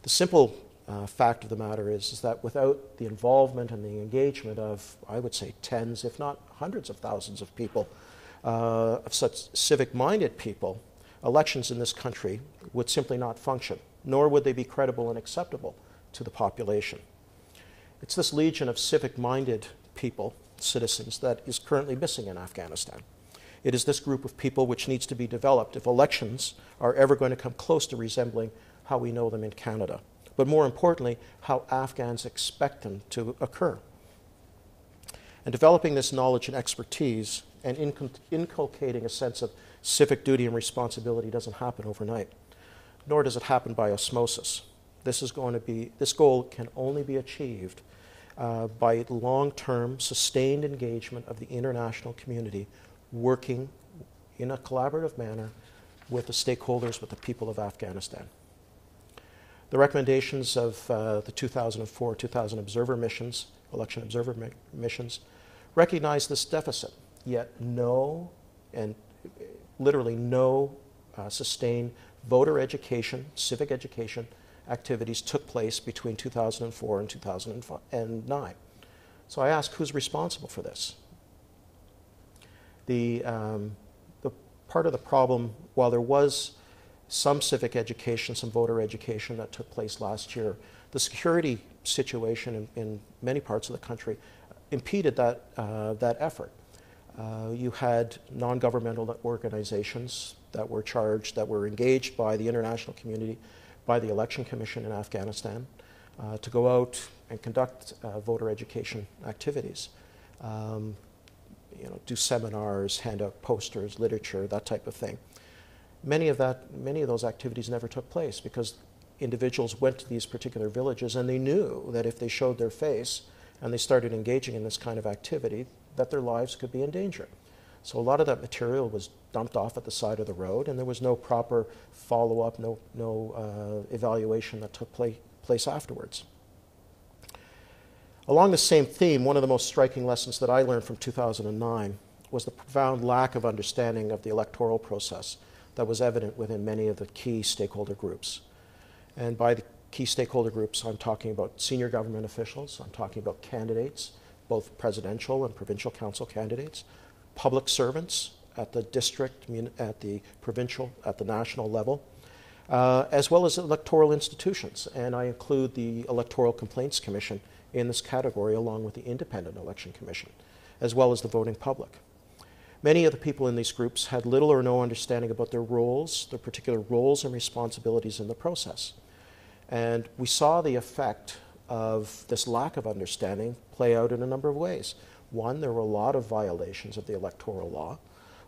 The simple fact of the matter is that without the involvement and the engagement of, I would say, tens, if not hundreds of thousands of people, of such civic-minded people, elections in this country would simply not function, nor would they be credible and acceptable to the population. It's this legion of civic-minded people, citizens, that is currently missing in Afghanistan. It is this group of people which needs to be developed if elections are ever going to come close to resembling how we know them in Canada. But more importantly, how Afghans expect them to occur. And developing this knowledge and expertise and inculcating a sense of civic duty and responsibility doesn't happen overnight, nor does it happen by osmosis. This goal can only be achieved by long-term, sustained engagement of the international community, working in a collaborative manner with the stakeholders, with the people of Afghanistan. The recommendations of the 2004-2000 observer missions, election observer missions, recognize this deficit, yet literally no sustained voter education, civic education activities took place between 2004 and 2009. So I ask, who's responsible for this? The part of the problem, while there was some civic education, some voter education that took place last year, the security situation in many parts of the country impeded that effort. You had non-governmental organizations that were charged, that were engaged by the international community, by the Election Commission in Afghanistan, to go out and conduct voter education activities. Do seminars, hand out posters, literature, that type of thing. Many of those activities never took place because individuals went to these particular villages and they knew that if they showed their face and they started engaging in this kind of activity, that their lives could be in danger. So a lot of that material was dumped off at the side of the road, and there was no proper follow-up, no evaluation that took place afterwards. Along the same theme, one of the most striking lessons that I learned from 2009 was the profound lack of understanding of the electoral process that was evident within many of the key stakeholder groups. And by the key stakeholder groups, I'm talking about senior government officials, I'm talking about candidates, both presidential and provincial council candidates, public servants at the district, at the provincial, at the national level, as well as electoral institutions. And I include the Electoral Complaints Commission in this category, along with the Independent Election Commission, as well as the voting public. Many of the people in these groups had little or no understanding about their roles, their particular roles and responsibilities in the process. And we saw the effect of this lack of understanding play out in a number of ways. One, there were a lot of violations of the electoral law.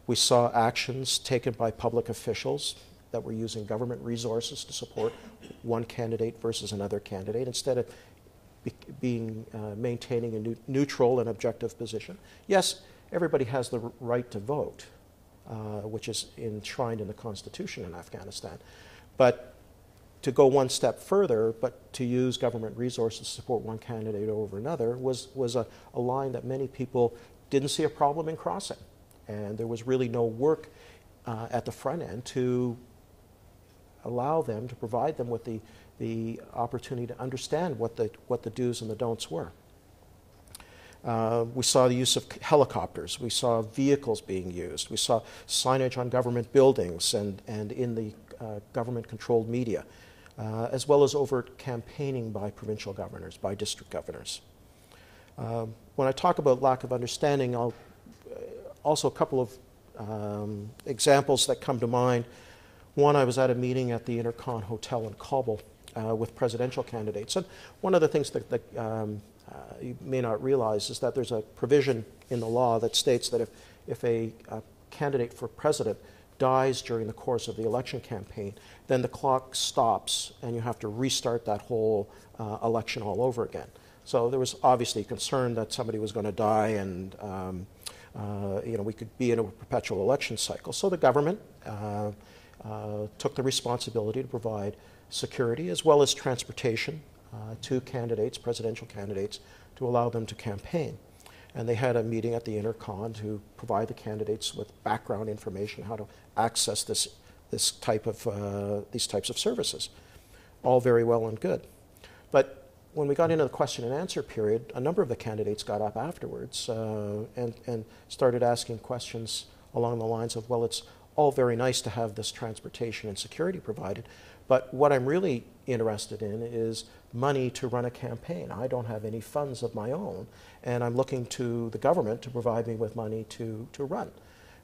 We saw actions taken by public officials that were using government resources to support one candidate versus another candidate instead of maintaining a neutral and objective position. Yes, everybody has the right to vote, which is enshrined in the Constitution in Afghanistan. But to go one step further, but to use government resources to support one candidate over another was a line that many people didn't see a problem in crossing. And there was really no work at the front end to allow them, to provide them with the opportunity to understand what the do's and the don'ts were. We saw the use of helicopters. We saw vehicles being used. We saw signage on government buildings and in the government-controlled media, as well as overt campaigning by provincial governors, by district governors. When I talk about lack of understanding, also a couple of examples that come to mind. One, I was at a meeting at the Intercon Hotel in Kabul with presidential candidates. And one of the things that you may not realize is that there's a provision in the law that states that if a candidate for president dies during the course of the election campaign, then the clock stops and you have to restart that whole election all over again. So there was obviously concern that somebody was going to die and we could be in a perpetual election cycle. So the government took the responsibility to provide security as well as transportation to candidates, presidential candidates, to allow them to campaign. And they had a meeting at the Intercon to provide the candidates with background information, how to access these types of services. all very well and good. But when we got into the question and answer period, a number of the candidates got up afterwards and started asking questions along the lines of, well, it's all very nice to have this transportation and security provided, but what I'm really interested in is money to run a campaign. I don't have any funds of my own, and I'm looking to the government to provide me with money to run.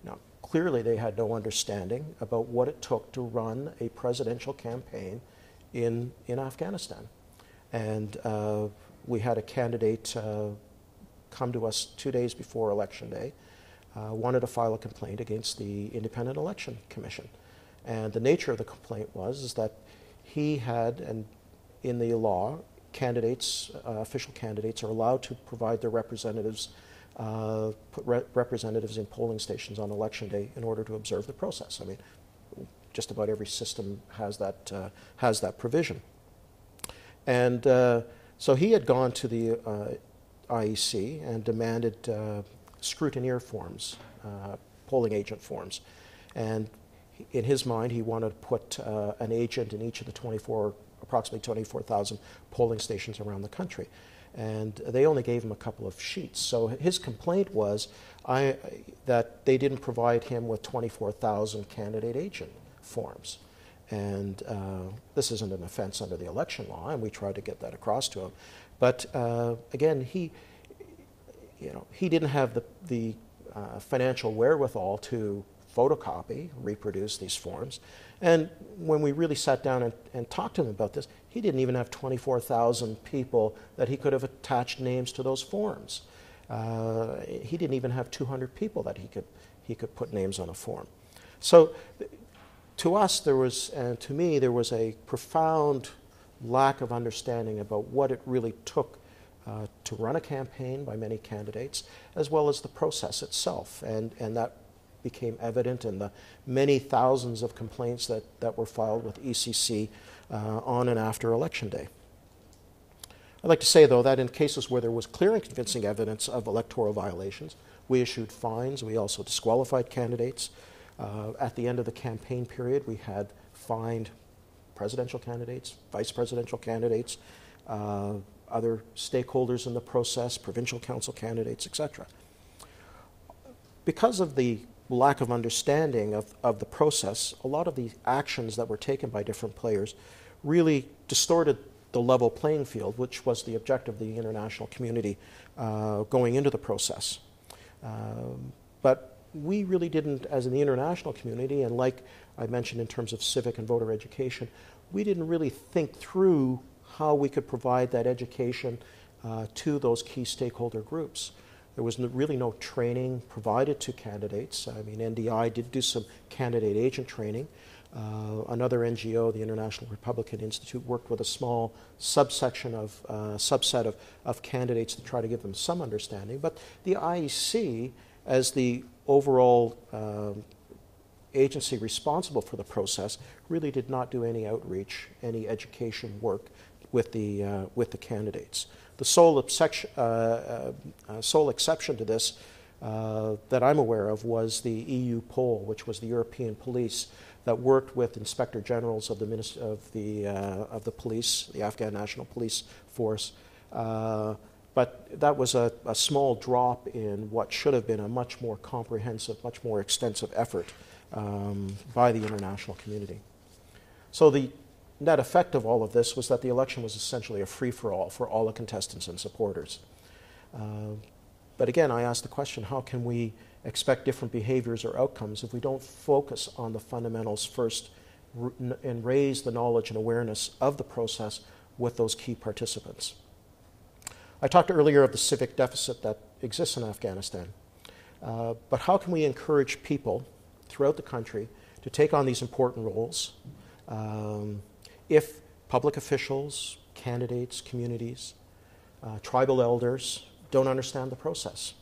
Now, clearly they had no understanding about what it took to run a presidential campaign in Afghanistan. And we had a candidate come to us 2 days before Election Day, wanted to file a complaint against the Independent Election Commission. And the nature of the complaint was that he had, and in the law, candidates, official candidates, are allowed to provide their representatives, representatives in polling stations on Election Day in order to observe the process. I mean, just about every system has that provision. And so he had gone to the IEC and demanded scrutineer forms, polling agent forms. And in his mind, he wanted to put an agent in each of the approximately 24,000 polling stations around the country. And they only gave him a couple of sheets. So his complaint was that they didn't provide him with 24,000 candidate agent forms. And this isn't an offense under the election law, and we tried to get that across to him. But again, he didn't have the financial wherewithal to photocopy, reproduce these forms. And when we really sat down and talked to him about this, he didn't even have 24,000 people that he could have attached names to those forms. He didn't even have 200 people that he could put names on a form. So to us, and to me, there was a profound lack of understanding about what it really took to run a campaign by many candidates, as well as the process itself. And that became evident in the many thousands of complaints that were filed with ECC on and after Election Day. I'd like to say, though, that in cases where there was clear and convincing evidence of electoral violations, we issued fines. We also disqualified candidates. At the end of the campaign period, we had fined presidential candidates, vice presidential candidates, other stakeholders in the process, provincial council candidates, etc. Because of the lack of understanding of the process, a lot of the actions that were taken by different players really distorted the level playing field, which was the objective of the international community going into the process. But we really didn't, as in the international community, and like I mentioned in terms of civic and voter education, we didn't really think through how we could provide that education to those key stakeholder groups. There was really no training provided to candidates. I mean, NDI did do some candidate agent training. Another NGO, the International Republican Institute, worked with a small subset of candidates to try to give them some understanding. But the IEC, as the overall agency responsible for the process, really did not do any outreach, any education work with the candidates. The sole exception to this that I'm aware of was the EU poll, which was the European police that worked with inspector generals of the police, the Afghan National Police Force. But that was a small drop in what should have been a much more comprehensive, much more extensive effort by the international community. So the net effect of all of this was that the election was essentially a free-for-all for all the contestants and supporters. But again, I asked the question, how can we expect different behaviors or outcomes if we don't focus on the fundamentals first and raise the knowledge and awareness of the process with those key participants? I talked earlier of the civic deficit that exists in Afghanistan. But how can we encourage people throughout the country to take on these important roles if public officials, candidates, communities, tribal elders don't understand the process?